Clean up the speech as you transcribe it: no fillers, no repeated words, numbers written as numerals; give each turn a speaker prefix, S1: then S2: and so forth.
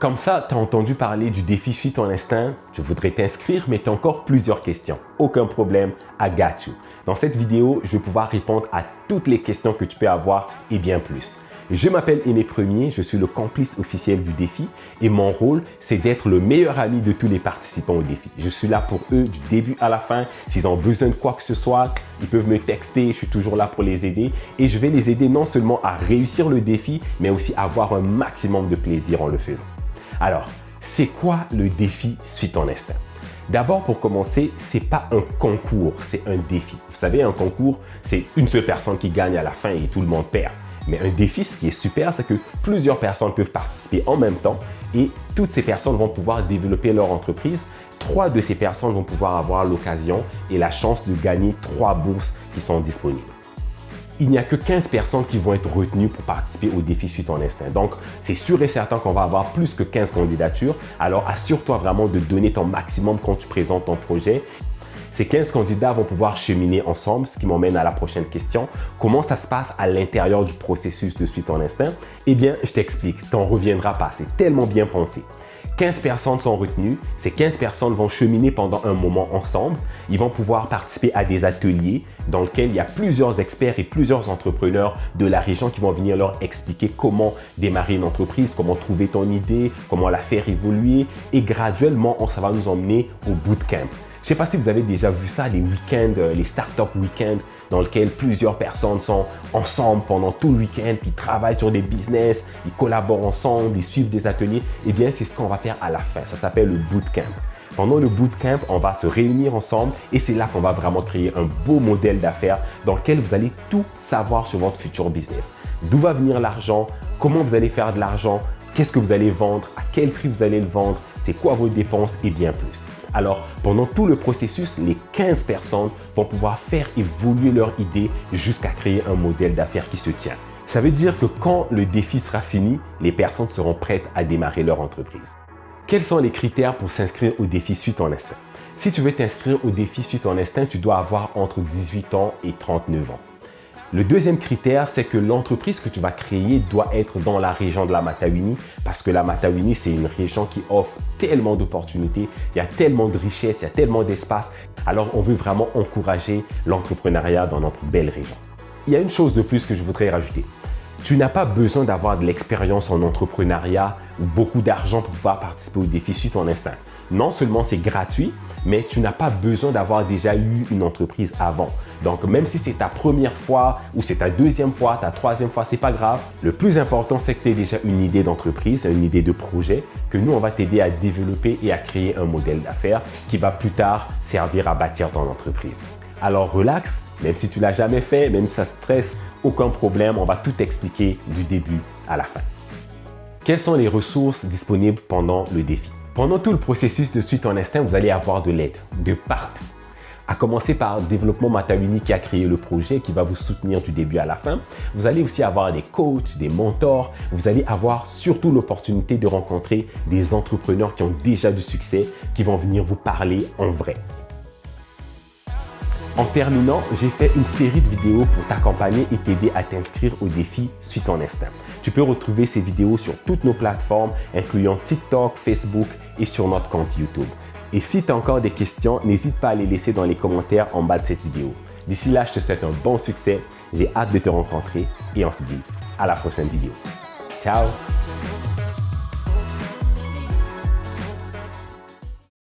S1: Comme ça, tu as entendu parler du défi Suis ton instinct, tu voudrais t'inscrire, mais tu as encore plusieurs questions. Aucun problème, I got you. Dans cette vidéo, je vais pouvoir répondre à toutes les questions que tu peux avoir et bien plus. Je m'appelle Aimé Premier, je suis le complice officiel du défi et mon rôle, c'est d'être le meilleur ami de tous les participants au défi. Je suis là pour eux du début à la fin. S'ils ont besoin de quoi que ce soit, ils peuvent me texter, je suis toujours là pour les aider et je vais les aider non seulement à réussir le défi, mais aussi à avoir un maximum de plaisir en le faisant. Alors, c'est quoi le défi Suis ton instinct? D'abord, pour commencer, ce n'est pas un concours, c'est un défi. Vous savez, un concours, c'est une seule personne qui gagne à la fin et tout le monde perd. Mais un défi, ce qui est super, c'est que plusieurs personnes peuvent participer en même temps et toutes ces personnes vont pouvoir développer leur entreprise. 3 de ces personnes vont pouvoir avoir l'occasion et la chance de gagner 3 bourses qui sont disponibles. Il n'y a que 15 personnes qui vont être retenues pour participer au défi Suis ton instinct. Donc, c'est sûr et certain qu'on va avoir plus que 15 candidatures. Alors, assure-toi vraiment de donner ton maximum quand tu présentes ton projet. Ces 15 candidats vont pouvoir cheminer ensemble, ce qui m'emmène à la prochaine question. Comment ça se passe à l'intérieur du processus de Suis ton instinct? Eh bien, je t'explique, t'en reviendras pas, c'est tellement bien pensé. 15 personnes sont retenues, ces 15 personnes vont cheminer pendant un moment ensemble. Ils vont pouvoir participer à des ateliers dans lesquels il y a plusieurs experts et plusieurs entrepreneurs de la région qui vont venir leur expliquer comment démarrer une entreprise, comment trouver ton idée, comment la faire évoluer et graduellement, ça va nous emmener au bootcamp. Je ne sais pas si vous avez déjà vu ça, les week-ends, les start-up week-ends dans lesquels plusieurs personnes sont ensemble pendant tout le week-end, puis travaillent sur des business, ils collaborent ensemble, ils suivent des ateliers. Eh bien, c'est ce qu'on va faire à la fin. Ça s'appelle le bootcamp. Pendant le bootcamp, on va se réunir ensemble et c'est là qu'on va vraiment créer un beau modèle d'affaires dans lequel vous allez tout savoir sur votre futur business. D'où va venir l'argent, comment vous allez faire de l'argent, qu'est-ce que vous allez vendre, à quel prix vous allez le vendre, c'est quoi vos dépenses et bien plus. Alors, pendant tout le processus, les 15 personnes vont pouvoir faire évoluer leur idée jusqu'à créer un modèle d'affaires qui se tient. Ça veut dire que quand le défi sera fini, les personnes seront prêtes à démarrer leur entreprise. Quels sont les critères pour s'inscrire au défi Suis ton instinct? Si tu veux t'inscrire au défi Suis ton instinct, tu dois avoir entre 18 ans et 39 ans. Le deuxième critère, c'est que l'entreprise que tu vas créer doit être dans la région de la Matawini parce que la Matawini, c'est une région qui offre tellement d'opportunités, il y a tellement de richesses, il y a tellement d'espace. Alors, on veut vraiment encourager l'entrepreneuriat dans notre belle région. Il y a une chose de plus que je voudrais rajouter. Tu n'as pas besoin d'avoir de l'expérience en entrepreneuriat ou beaucoup d'argent pour pouvoir participer au défi Suis ton instinct. Non seulement c'est gratuit, mais tu n'as pas besoin d'avoir déjà eu une entreprise avant. Donc, même si c'est ta première fois ou c'est ta deuxième fois, ta troisième fois, c'est pas grave. Le plus important, c'est que tu aies déjà une idée d'entreprise, une idée de projet, que nous, on va t'aider à développer et à créer un modèle d'affaires qui va plus tard servir à bâtir ton entreprise. Alors, relax, même si tu ne l'as jamais fait, même si ça stresse, aucun problème, on va tout expliquer du début à la fin. Quelles sont les ressources disponibles pendant le défi? Pendant tout le processus de Suis ton instinct, vous allez avoir de l'aide de partout. À commencer par Développement Matawini qui a créé le projet, qui va vous soutenir du début à la fin. Vous allez aussi avoir des coachs, des mentors. Vous allez avoir surtout l'opportunité de rencontrer des entrepreneurs qui ont déjà du succès, qui vont venir vous parler en vrai. En terminant, j'ai fait une série de vidéos pour t'accompagner et t'aider à t'inscrire au défi Suis ton instinct. Tu peux retrouver ces vidéos sur toutes nos plateformes, incluant TikTok, Facebook et sur notre compte YouTube. Et si tu as encore des questions, n'hésite pas à les laisser dans les commentaires en bas de cette vidéo. D'ici là, je te souhaite un bon succès. J'ai hâte de te rencontrer et on se dit à la prochaine vidéo. Ciao!